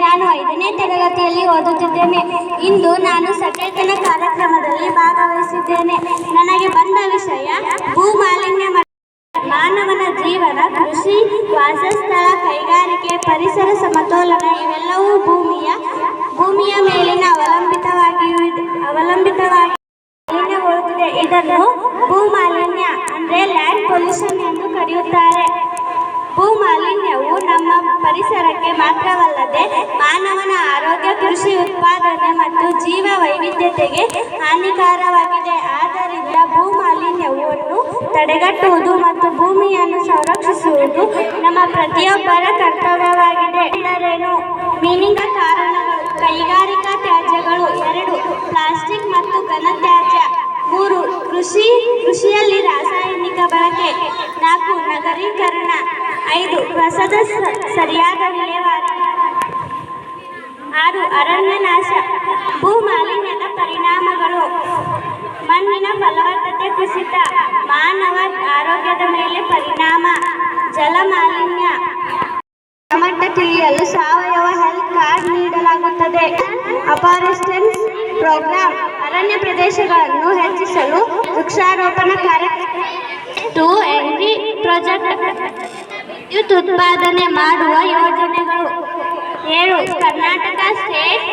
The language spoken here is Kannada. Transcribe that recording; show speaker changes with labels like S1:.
S1: ನಾನು 5ನೇ ತರಗತಿಯಲ್ಲಿ ಓದುತ್ತಿದ್ದೇನೆ. ಇಂದು ನಾನು ಸಚೇತನ ಕಾರ್ಯಕ್ರಮದಲ್ಲಿ ಭಾಗವಹಿಸಿದ್ದೇನೆ. ನನಗೆ ಬಂದ ವಿಷಯ ಭೂ ಮಾಲಿನ್ಯ. ಮಾನವನ ಜೀವನ, ಕೃಷಿ, ವಾಸಸ್ಥಳ, ಕೈಗಾರಿಕೆ, ಪರಿಸರ ಸಮತೋಲನ ಇವೆಲ್ಲವೂ ಭೂಮಿಯ ಮೇಲಿನ ಅವಲಂಬಿತವಾಗಿ ಮಾಲಿನ್ಯಗೊಳ್ಳುತ್ತಿದೆ. ಇದನ್ನು ಭೂ ಮಾಲಿನ್ಯ ಅಂದರೆ ಲ್ಯಾಂಡ್ ಪೊಲ್ಯೂಷನ್ ಎಂದು ಕರೆಯುತ್ತಾರೆ. ಭೂ ಮಾಲಿನ್ಯವು ನಮ್ಮ ಪರಿಸರಕ್ಕೆ ಮಾತ್ರವಲ್ಲದೆ ಮಾನವನ ಆರೋಗ್ಯ, ಕೃಷಿ ಉತ್ಪಾದನೆ ಮತ್ತು ಜೀವ ವೈವಿಧ್ಯತೆಗೆ ಹಾನಿಕಾರವಾಗಿದೆ. ಆದ್ದರಿಂದ ಭೂ ಮಾಲಿನ್ಯವನ್ನು ತಡೆಗಟ್ಟುವುದು ಮತ್ತು ಭೂಮಿಯನ್ನು ಸಂರಕ್ಷಿಸುವುದು ನಮ್ಮ ಪ್ರತಿಯೊಬ್ಬರ ಕರ್ತವ್ಯವಾಗಿದೆ. ಎಂದರೇನು? ಮೀನಿಂಗ ಕಾರಣಗಳು: ಕೈಗಾರಿಕಾ ತ್ಯಾಜ್ಯಗಳು 2, ಪ್ಲಾಸ್ಟಿಕ್ ಮತ್ತು ಘನತ್ಯಾಜ್ಯ 3, ಕೃಷಿಯಲ್ಲಿ ರಾಸಾಯನಿಕ ಬಳಕೆ 4, ನಗರೀಕರಣ 5, ಕಸದ ಸರಿಯಾದ ವಿಲೇವಾರಿ 6, ಅರಣ್ಯ ನಾಶ. ಭೂ ಮಾಲಿನ್ಯದ ಪರಿಣಾಮಗಳು: ಮಣ್ಣಿನ ಫಲವತ್ತತೆ ಕುಸಿತ, ಮಾನವ ಆರೋಗ್ಯದ ಮೇಲೆ ಪರಿಣಾಮ, ಜಲ ಮಾಲಿನ್ಯ. ಗುಣಮಟ್ಟ ತಿಳಿಯಲು ಸಾವಯವ ಹೆಲ್ತ್ ಕಾರ್ಡ್ ನೀಡಲಾಗುತ್ತದೆ. ಅಫಾರೆಸ್ಟೆನ್ಸ್ ಪ್ರೋಗ್ರಾಂ: ಅರಣ್ಯ ಪ್ರದೇಶಗಳನ್ನು ಹೆಚ್ಚಿಸಲು ವೃಕ್ಷಾರೋಪಣ ಕಾರ್ಯಕ್ರಮ. 2 ಎನ್ರಿ ಪ್ರಾಜೆಕ್ಟ್: ವಿದ್ಯುತ್ ಉತ್ಪಾದನೆ ಮಾಡುವ ಯೋಜನೆಗಳು. 7 ಕರ್ನಾಟಕ ಸ್ಟೇಟ್